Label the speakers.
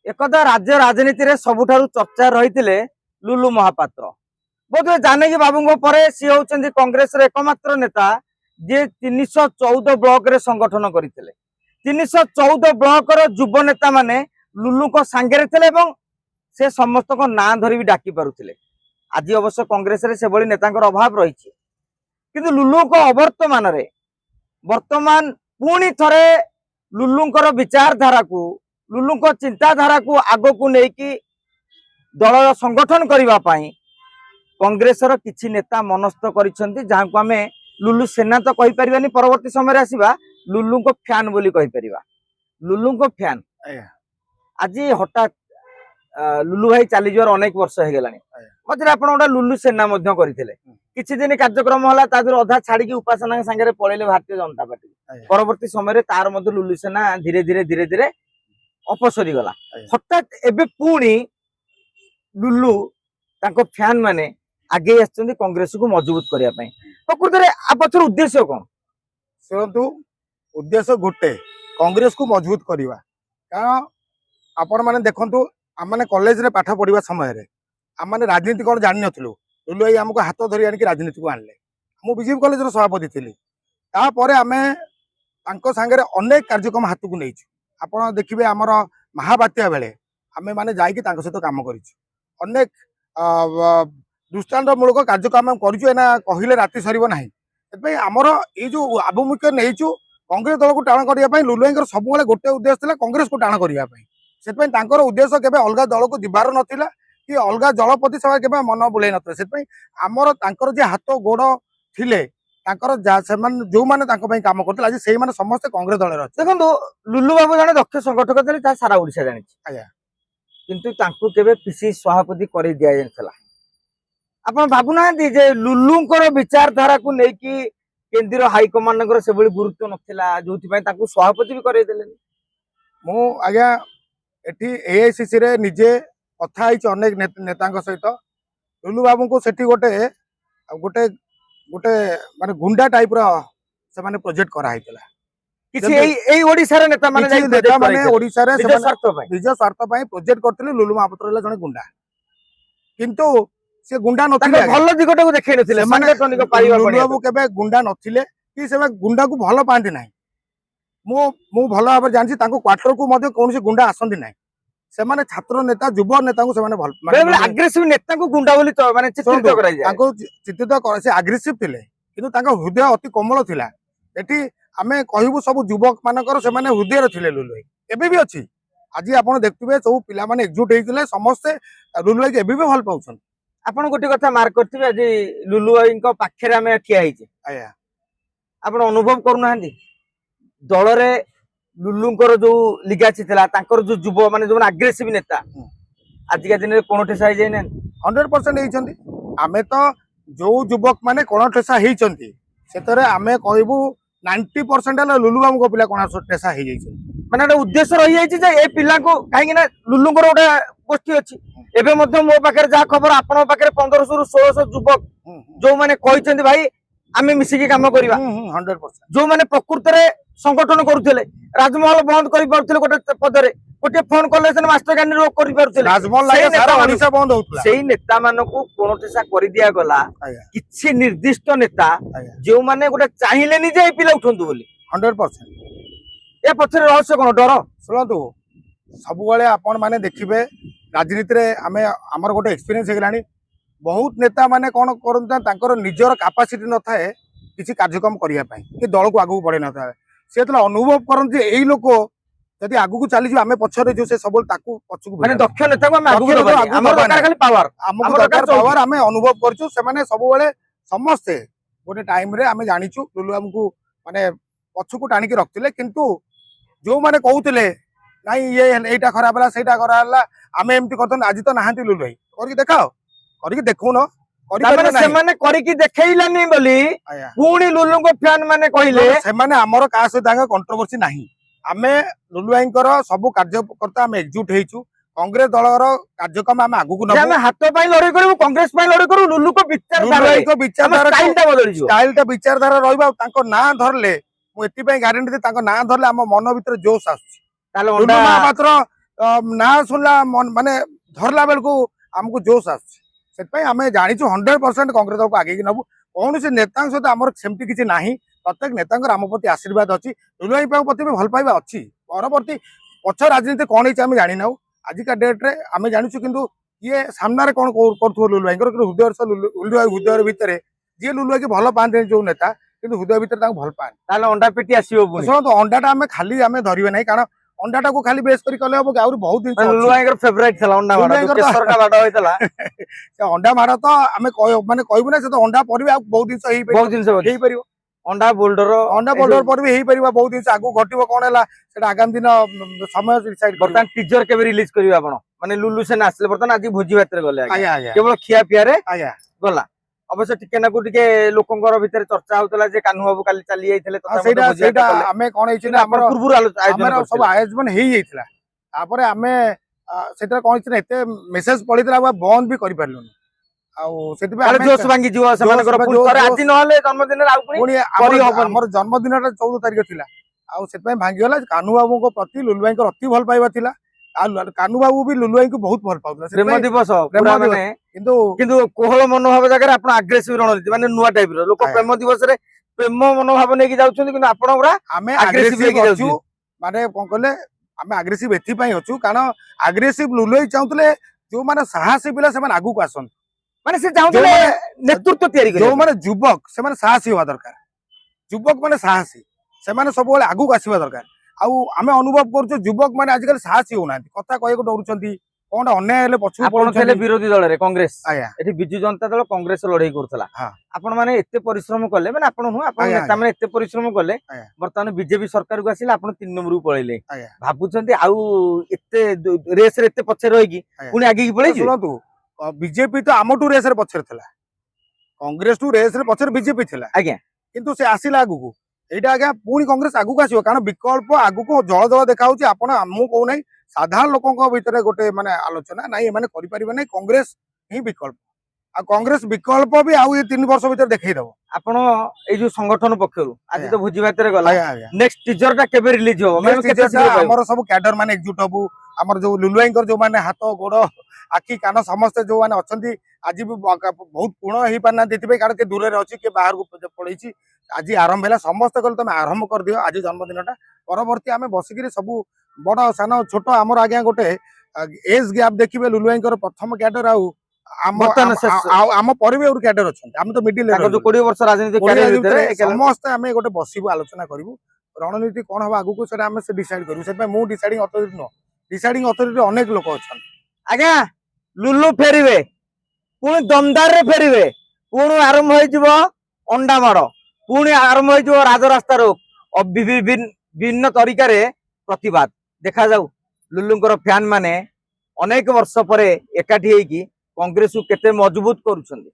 Speaker 1: एकदा राज्य राजनीति रे सबुठारु चर्चा रही लुलु महापात्र बोधे जानकी बाबू परे सी होउछन्ती कांग्रेस रे एकमात्र नेता जे 314 ब्लॉक रे संगठन करथिले 314 ब्लॉक रो युव नेता माने लुलु को सांगे थे एवं से समस्त को ना धरी भी डाकी पारुथिले। आज अवश्य कांग्रेस रे से बड़ी नेतांकर अभाव रही किंतु लुलु को अवर्तमान रे वर्तमान पुणी थरे लुलुंकर विचारधारा को लुलु को चिंताधारा को आग को लेकिन दल संगठन करने कांग्रेस किछि नेता मनस्थ करिसेंती जहां को आमे लुलु सेना तो कहि परिबानी परवर्ती समय रे आसीबा लुलु को फैन बोली कहि परिबा लुलु को फैन आज हठात लुलु भाई चली जर अनेक वर्ष हो गलानी मझे आप लुलु सेना करते किछि दिन कार्यक्रम होला तादर अधा छाड़ी उपासना संगे पळेले भारतीय जनता पार्टी परवर्ती समय तार मध्य लुलु सेना धीरे धीरे धीरे धीरे अपसरी गला हठात एबे पुणी लुलु तांको फैन माने आगे आछंती कांग्रेस को मजबूत करिया पई प्रकृत रे आपथर उद्देश्य कोन
Speaker 2: सुनतु उद्देश्य गोटे कांग्रेस को मजबूत करवा कारण आपण माने देखंतु आम माने कॉलेज रे पाठ पढ़िबा समय रे आम माने राजनीति कोन जानि नथलु लुलु भाई हमको हाथ धरि आनिक राजनीति को आनले मु बीजेपी कॉलेज रो सभापति थिली ता परे आमे तांको संगे अनेक कार्यक्रम हाथ को नैछु आपण देखिबे हमर महाबात्या बेले आमे माने जाईकी तांको सहित काम करिछु अनेक दृष्टान्तमूलक कार्यक्रम करिछु एना कहिले राति सरीब नाही एतबे हमर ए जो आभिमुख्य नैछु कांग्रेस दल को टाण करिया पई लुलु भाईकर सब बेले गोटे उद्देश्य थिला कांग्रेस को टाण करिया पई सेतपई तांकर उद्देश्य केबे अलगा दल को दिबार नथिला कि अलगा जलपति सभा केबे मन बुले नथिला सेतपई हमर तांकर जे हाथ गोड़ थिले तांकर जो माने तांको पई काम करथिला आज सेही माने समस्त कांग्रेस दल रे
Speaker 1: देखो लुलु बाबू जने दक्ष संगठक थे ता सारा ओडिशा जानि
Speaker 2: आया
Speaker 1: किंतु तांको केबे पीसी सभापति करि दिया जायथला आपण भाबु ना जे लुलुंकर विचारधारा को लेकी केंद्रीय हाईकमांड से बड़ी गुरुत्व नथिला जोथि पई तांको सभापति भी करै देले
Speaker 2: मु आज्ञा एठी एआईसीसी रे निजे कथा हिच अनेक नेतांक सहित लुलु बाबू को सेठी गोटे गोटे गोटे माने गुंडा टाइप रो से माने प्रोजेक्ट करा हितला
Speaker 1: किछि एई ओडिसा रे नेता माने
Speaker 2: ओडिसा रे
Speaker 1: निज
Speaker 2: स्वार्थ पई प्रोजेक्ट करथिले लुलु महापात्र हला जने गुंडा किंतु से गुंडा नथिले
Speaker 1: भलो दिगटे को देखै नथिले संगठनिक पाइबा
Speaker 2: लुलु बाबू केबे गुंडा नथिले कि से गुंडा को भलो पांती नाही मु भलो भाबे जानछि ताको क्वार्टर को मध्ये कोनसी गुंडा आसंती नाही से माने छात्र नेता युवा नेता को से माने भल
Speaker 1: माने एग्रेसिव नेता को गुंडा बोली तो माने चित्रित कराय जाय
Speaker 2: ताको चित्रित कर से एग्रेसिव थिले किंतु ताको हृदय अति कोमल थिला एठी आमे कहिबु सब युवक मानकर से माने हृदय रे थिले लुलु भाई एबे भी अछि आज आपण देखथिबे सब पिला माने एकजुट हेतिले समस्त लुलु भाई एबे भी भल पाउछन
Speaker 1: आपण गोटे कथा मार्क करथिबे आज लुलु भाई को पाखरे आमे ठिया हिचे
Speaker 2: आया
Speaker 1: आपण अनुभव करू नाहंदी दल रे लुलुंकर जो लिगाची थिला तांकर जो युव माने जो एग्रेसिव नेता आज के दिन कोन ठेसा जाय नै
Speaker 2: 100% हेइचंती आमे तो जो युवक माने कोन ठेसा हेइचंती सेतरे आमे कहबू 90% लुलु बाबू को पिला कोन ठेसा हे जाय
Speaker 1: माने एटा उद्देश्य रही जाय जे ए पिला को काहे ना लुलुंकर ओटा गोष्ठी अछि एबे मध्य मो पाखरे जा खबर आपण पाखरे 1500 रु 1600 युवक जो माने कहिचंती भाई आमे मिसी के काम करिवा
Speaker 2: 100%
Speaker 1: जो माने प्रकृत रे संगठन करूथिले राजमहल बंद करि परथिले गोटे पदरे गोटे फोन कले से मास्टर कैंडी रोक करि परथिले
Speaker 2: राजमहल लागे सारा ओडिसा बंद होतला
Speaker 1: सेही नेता मानको कोनोटेसा करि दिया गला किछि निर्दिष्ट नेता जो माने गोटे चाहिले नि जे पिला उठंतु बोली
Speaker 2: 100%
Speaker 1: ए पछरे रहस्य कोन डर
Speaker 2: सुनतु सब बेले आपण माने देखिबे राजनीति रे आमे हमर गोटे एक्सपीरियंस हे गलानी बहुत नेता माने कोन करन तांकर निजर कैपेसिटी न थाए किछि कार्यक्रम करिया पई कि दल को आगु बढ़े न थाए से तला अनुभव करन जे एई लोक यदि आगु को चली जो आमे पछरे जो से सबल ताकू पछकु
Speaker 1: माने दक्ष नेता को आमे आगु हमर दरकार खाली पावर
Speaker 2: हमर दरकार पावर आमे अनुभव करछु से माने सब बेले समस्त गोटे टाइम रे आमे जानिछु लुलु हमकु माने पछकु टाणी के रखतिले किंतु जो माने कहउतिले नाही ये एटा खराब हला सेटा खराब हला आमे एमति करतन आज तो नाहंती लुलु भाई करके देखाओ करके देखौ न
Speaker 1: माने से माने करिकि देखैलानी बोली पुणी लुलु को फैन माने कहिले
Speaker 2: से माने हमर का से दांगा कंट्रोवर्सी नाही आमे लुलु भाईकर सब कार्यकर्ता आमे एकजुट हेइछु कांग्रेस दलर कार्यक्रम आमे आगु को न
Speaker 1: आमे हाथ पई लड़ाई करू कांग्रेस पई लड़ाई करू लुलु को विचारधारा स्टाइलटा बदल जिवो
Speaker 2: स्टाइलटा विचारधारा रहबा तांको ना धरले मु एति पई गारंटी दे तांको ना धरले हम मन भीतर जोश आसु
Speaker 1: ताले
Speaker 2: लुलु महापात्र ନା ଶୁଣିଲା ମାନେ ଧରିଲା ବେଳକୁ ଆମକୁ ଜୋଶ ଆସୁଛି ସେଥିପାଇଁ ଆମେ ଜାଣିଛୁ 100% କଂଗ୍ରେସ ଦଳକୁ ଆଗେଇକି ନବୁ କୌଣସି ନେତାଙ୍କ ସହିତ ଆମର ସେମିତି କିଛି ନାହିଁ ପ୍ରତ୍ୟେକ ନେତାଙ୍କର ଆମ ପ୍ରତି ଆଶୀର୍ବାଦ ଅଛି ଲୁଲୁ ଭାଇଙ୍କ ପ୍ରତି ବି ଭଲ ପାଇବା ଅଛି ପରବର୍ତ୍ତୀ ପଛ ରାଜନୀତି କଣ ହେଇଛି ଆମେ ଜାଣିନାଉ ଆଜିକା ଡେଟ୍ରେ ଆମେ ଜାଣିଛୁ କିନ୍ତୁ ଇଏ ସାମ୍ନାରେ କଣ କରୁଥିବ ଲୁଲୁ ଭାଇଙ୍କର କିନ୍ତୁ ଲୁଲୁ ଭାଇ ହୃଦୟ ଭିତରେ ଯିଏ ଲୁଲୁ ଭାଇକି ଭଲ ପାଆନ୍ତି ଯୋଉ ନେତା କିନ୍ତୁ ହୃଦୟ ଭିତରେ ତାଙ୍କୁ ଭଲ ପାଆନ୍ତି
Speaker 1: ତାହେଲେ ଅଣ୍ଡା ପେଟି ଆସିବ ପୁଣି
Speaker 2: ଶୁଣନ୍ତୁ ଅଣ୍ଡାଟା ଆମେ ଖାଲି ଆମେ ଧରିବେ ନାହିଁ କାରଣ ଅଣ୍ଡାଟାକୁ ଖାଲି ବେଶ କରି କଲେ ହବ କି ଆହୁରି ବହୁତ ଜିନିଷ
Speaker 1: ଲୁଲୁ
Speaker 2: ଅଛି
Speaker 1: ଭାଇଙ୍କର ଫେଭରାଇଟ ଥିଲା ଅଣ୍ଡା
Speaker 2: ଲୁଲୁ
Speaker 1: ମାଡ
Speaker 2: ଭାଇଙ୍କର ତ-
Speaker 1: କେଶରଟା ବାଡ ହେଇଥିଲା
Speaker 2: ସେ ଅଣ୍ଡା ମାଡ଼ ତ ଆମେ ମାନେ କହିବୁ ନା ସେ ତ ଅଣ୍ଡା ପରେ ବି ଆଉ ବହୁତ ଜିନିଷ
Speaker 1: ବହୁତ ଜିନିଷ ଅଛି।
Speaker 2: ହେଇପାରିବ
Speaker 1: ଅଣ୍ଡା ବୋଲ୍ଡର
Speaker 2: ଅଣ୍ଡା ବର୍ଡର ପରେ ବି ହେଇପାରିବ ବହୁତ ଜିନିଷ ଆଗକୁ ଘଟିବ କଣ ହେଲା ସେଟା ଆଗାମୀ ଦିନ ସମୟ ଡିସାଇଡ୍ କରିବ
Speaker 1: ବର୍ତ୍ତମାନ ଟିଜର କେବେ ରିଲିଜ କରିବେ ଆପଣ ମାନେ ଲୁଲୁ ସେନ ଆସିଲେ ବର୍ତ୍ତମାନ ଆଜି ଭୋଜି ଭାତରେ ଗଲେ ଆଜ୍ଞା
Speaker 2: ଆଜ୍ଞା ଆଜ୍ଞା
Speaker 1: କେବଳ ଖିଆ ପିଆରେ
Speaker 2: ଆଜ୍ଞା
Speaker 1: ଗଲା ଅବଶ୍ୟ ଟିକେ ନାକୁ ଟିକେ ଲୋକଙ୍କର ଭିତରେ ଚର୍ଚ୍ଚା ହଉଥିଲା ଯେ କାହ୍ନୁ ବାବୁ କାଲି ଚାଲି ଯାଇଥିଲେ
Speaker 2: ଆଉ
Speaker 1: ତଥାପି
Speaker 2: ସେଇଟା
Speaker 1: ମଧ୍ୟ ଭୋଜି ଭାତ
Speaker 2: ସେଇଟା
Speaker 1: କଲେ।
Speaker 2: ଆମେ କଣ ହେଇଛି
Speaker 1: କିନ୍ତୁ
Speaker 2: ନା
Speaker 1: ଆପଣ
Speaker 2: ଆମର
Speaker 1: ପୂର୍ବରୁ ଆୟୋଜନ
Speaker 2: ଆମର ସବୁ
Speaker 1: କରିଥିଲେ।
Speaker 2: ଆୟୋଜନ ହେଇଯାଇଥିଲା ତାପରେ ଆମେ ସେଥିରେ କଣ ହେଇଛି ନା ଏତେ ମେସେଜ ପଳେଇଥିଲା ଆଉ ବନ୍ଦ ବି କରିପାରିଲୁନି ଆଉ ସେଥିପାଇଁ
Speaker 1: କାଳେ
Speaker 2: ଆମେ
Speaker 1: ଜୋଶ ଭାଙ୍ଗିଯିବ ସେମାନଙ୍କର
Speaker 2: ଜୋଶ-
Speaker 1: ପୁଣି ଥରେ
Speaker 2: ଜୋଶ-
Speaker 1: ଆଜି ନହେଲେ ଜନ୍ମଦିନରେ ଆଉ ପୁଣି
Speaker 2: ପୁଣି
Speaker 1: କରି ହବନି।
Speaker 2: ଆମର ଜନ୍ମଦିନଟା 14 ତାରିଖ ଥିଲା ଆଉ ସେଥିପାଇଁ ଭାଙ୍ଗିଗଲା କାହ୍ନୁ ବାବୁଙ୍କ ପ୍ରତି ଲୁଲୁ ଭାଇଙ୍କର ଅତି ଭଲ ପାଇବା ଥିଲା ଆଉ କାହ୍ନୁ ବାବୁ ବି ଲୁଲୁ ଭାଇଙ୍କୁ ବହୁତ ଭଲ ପାଉଥିଲା
Speaker 1: ପ୍ରେମ
Speaker 2: ସେଥିପାଇଁ
Speaker 1: ଦିବସ
Speaker 2: ପ୍ରେମ
Speaker 1: ପୁରା
Speaker 2: ଦିବସ।
Speaker 1: ମାନେ
Speaker 2: କିନ୍ତୁ
Speaker 1: କିନ୍ତୁ କୋହଳ ମନୋଭାବ ଜାଗାରେ ଆପଣ ଆଗ୍ରେସିଭ ରଣନୀତି ମାନେ ନୂଆ ଟାଇପ ର ଲୋକ
Speaker 2: ଆଜ୍ଞା।
Speaker 1: ପ୍ରେମ ଦିବସରେ ପ୍ରେମ ମନୋଭାବ ନେଇକି ଯାଉଛନ୍ତି କିନ୍ତୁ ଆପଣ ପୁରା
Speaker 2: ଆମେ
Speaker 1: aggressive
Speaker 2: ଆଗ୍ରେସିଭ
Speaker 1: ହେଇକି
Speaker 2: ଅଛୁ
Speaker 1: ଯାଉଛୁ।
Speaker 2: ମାନେ କଣ କହିଲେ ଆମେ ଆଗ୍ରେସିଭ ଏଥିପାଇଁ ଅଛୁ କାରଣ ଆଗ୍ରେସିଭ ଲୁଲୁ ଭାଇ ଚାହୁଁଥିଲେ ଯୋଉମାନେ ସାହସୀ ପିଲା ସେମାନେ ଆଗକୁ ଆସନ୍ତି
Speaker 1: ମାନେ ସେ ଚାହୁଁଥିଲେ
Speaker 2: ଯୋଉମାନେ-
Speaker 1: ନେତୃତ୍ୱ ତିଆରି କରିବା ପାଇଁ।
Speaker 2: ଯୋଉମାନେ ଯୁବକ ସେମାନେ ସାହସୀ ହବା ଦରକାର ଯୁବକ ମାନେ ସାହସୀ ସେମାନେ ସବୁବେଳେ ଆଗକୁ ଆସିବା ଦରକାର ଆଉ ଆମେ ଅନୁଭବ କରୁଛୁ ଯୁବକ ମାନେ ଆଜିକାଲି ସାହସୀ ହଉନାହାନ୍ତି କଥା କହିବାକୁ ଡରୁଛନ୍ତି କଣ ଅନ୍ୟାୟ ହେଲେ ପଛକୁ
Speaker 1: ଆପଣ ଥିଲେ
Speaker 2: ପଳଉଛନ୍ତି
Speaker 1: ବିରୋଧୀ ଦଳରେ କଂଗ୍ରେସ
Speaker 2: ଆଜ୍ଞା
Speaker 1: ଏଠି ବିଜୁ ଜନତା ଦଳ କଂଗ୍ରେସ ଲଢେଇ କରୁଥିଲା
Speaker 2: ହଁ।
Speaker 1: ଆପଣ ମାନେ ଏତେ ପରିଶ୍ରମ କଲେ ମାନେ ଆପଣ ନୁହଁ ଆପଣ
Speaker 2: ଆଜ୍ଞା,
Speaker 1: ନେତା ମାନେ ଏତେ ପରିଶ୍ରମ କଲେ
Speaker 2: ଆଜ୍ଞା।
Speaker 1: ବର୍ତ୍ତମାନ ବିଜେପି ସରକାରକୁ ଆସିଲେ ଆପଣ 3 ନମ୍ବରକୁ ପଳେଇଲେ
Speaker 2: ଆଜ୍ଞା।
Speaker 1: ଭାବୁଛନ୍ତି ଆଉ ଏତେ ରେସରେ ଏତେ ପଛରେ ରହିକି
Speaker 2: ଆଜ୍ଞା।
Speaker 1: ପୁଣି ଆଗେଇକି ପଳେଇଯିବେ
Speaker 2: ଶୁଣନ୍ତୁ ବିଜେପି ତ ଆମଠୁ ରେସରେ ପଛରେ ଥିଲା କଂଗ୍ରେସ ଟୁ ରେସରେ ପଛରେ ବିଜେପି ଥିଲା
Speaker 1: ଆଜ୍ଞା
Speaker 2: କିନ୍ତୁ ସେ ଆସିଲା ଆଗକୁ ଏଇଟା ଆଜ୍ଞା ପୁଣି କଂଗ୍ରେସ ଆଗକୁ ଆସିବ କାରଣ ବିକଳ୍ପ ଆଗକୁ ଜଳ ଜଳ ଦେଖା ହଉଛି ଆପଣ ଆମକୁ କହୁନାହିଁ ସାଧାରଣ ଲୋକଙ୍କ ଭିତରେ ଗୋଟେ ମାନେ ଆଲୋଚନା ନାଇଁ ଏମାନେ କରିପାରିବେ ନାହିଁ କଂଗ୍ରେସ ହିଁ ବିକଳ୍ପ ଆଉ କଂଗ୍ରେସ ବିକଳ୍ପ ବି ଆଉ ଏ 3 ବର୍ଷ ଭିତରେ ଦେଖେଇଦବ
Speaker 1: ଆପଣ ଏଇ ଯୋଉ ସଂଗଠନ ପକ୍ଷରୁ ଆଜି
Speaker 2: ଆଜ୍ଞା।
Speaker 1: ତ ଭୋଜି ଭାତରେ ଗଲା
Speaker 2: ଆଜ୍ଞା ଆଜ୍ଞା
Speaker 1: ନେକ୍ସଟ ଟିଜର ଟା କେବେ ରିଲିଜ ହବ ମାନେ
Speaker 2: Next
Speaker 1: କେତେ
Speaker 2: teaser ଟା
Speaker 1: ଶୀଘ୍ର ପାଇବୁ
Speaker 2: ଆମର ସବୁ କ୍ୟାଡର ମାନେ ଏକଜୁଟ ହବୁ ଆମର ଯୋଉ ଲୁଲୁ ଭାଇଙ୍କର ଯୋଉମାନେ ହାତ ଗୋଡ ଆଖି କାନ ସମସ୍ତେ ଯୋଉମାନେ ଅଛନ୍ତି ଆଜି ବି ବହୁତ ପୂର୍ଣ୍ଣ ହେଇପାରିନାହାନ୍ତି ଏଥିପାଇଁ କାରଣ କିଏ ଦୂରରେ ଅଛି କିଏ ବାହାରକୁ ପଳେଇଛି ଆଜି ଆରମ୍ଭ ହେଲା ସମସ୍ତେ କହିଲେ ତମେ ଆରମ୍ଭ କରିଦିଅ ଆଜି ଜନ୍ମଦିନଟା ପରବର୍ତ୍ତୀ ଆମେ ବସିକିରି ସବୁ ବଡ ସାନ ଛୋଟ ଆମର ଆଜ୍ଞା ଗୋଟେ ଏଜ ଗ୍ୟାପ ଦେଖିବେ ଲୁଲୁ ଭାଇଙ୍କର ପ୍ରଥମ କ୍ୟାଡର ଆଉ
Speaker 1: ବର୍ତ୍ତମାନ ଶେଷ
Speaker 2: ଆମ ପରେ ବି ଆହୁରି କ୍ୟାଡର ଅଛନ୍ତି ଆମେ ତ ମିଡିଲ
Speaker 1: ତାଙ୍କ ଯୋଉ 20 ବର୍ଷ ରାଜନୀତି
Speaker 2: ଓଡିଆ
Speaker 1: କ୍ୟାରିୟର
Speaker 2: ଭିତରେ
Speaker 1: ଭିତରେ
Speaker 2: ସମସ୍ତେ ଆମେ ଗୋଟେ ବସିବୁ ଆଲୋଚନା କରିବୁ ରଣନୀତି କଣ ହବ ଆଗକୁ ସେଟା ଆମେ ସେ ଡିସାଇଡ କରିବୁ ସେଥିପାଇଁ ମୁଁ ଡିସାଇଡିଂ ଅଥରିଟି ନୁହଁ ଡିସାଇଡିଂ ଅଥରିଟି ଅନେକ ଲୋକ ଅଛନ୍ତି
Speaker 1: ଆଜ୍ଞା ଲୁଲୁ ଫେରିବେ ପୁଣି ଦମଦାରରେ ଫେରିବେ ପୁଣି ଆରମ୍ଭ ହେଇଯିବ ଅଣ୍ଡା ମାଡ ପୁଣି ଆରମ୍ଭ ହେଇଯିବ ରାଜରାସ୍ତା ରୋକ ଭିନ୍ନ ତରିକାରେ ପ୍ରତିବାଦ ଦେଖାଯାଉ ଲୁଲୁଙ୍କର ଫ୍ୟାନ ମାନେ ଅନେକ ବର୍ଷ ପରେ ଏକାଠି ହେଇକି କଂଗ୍ରେସକୁ କେତେ ମଜବୁତ କରୁଛନ୍ତି।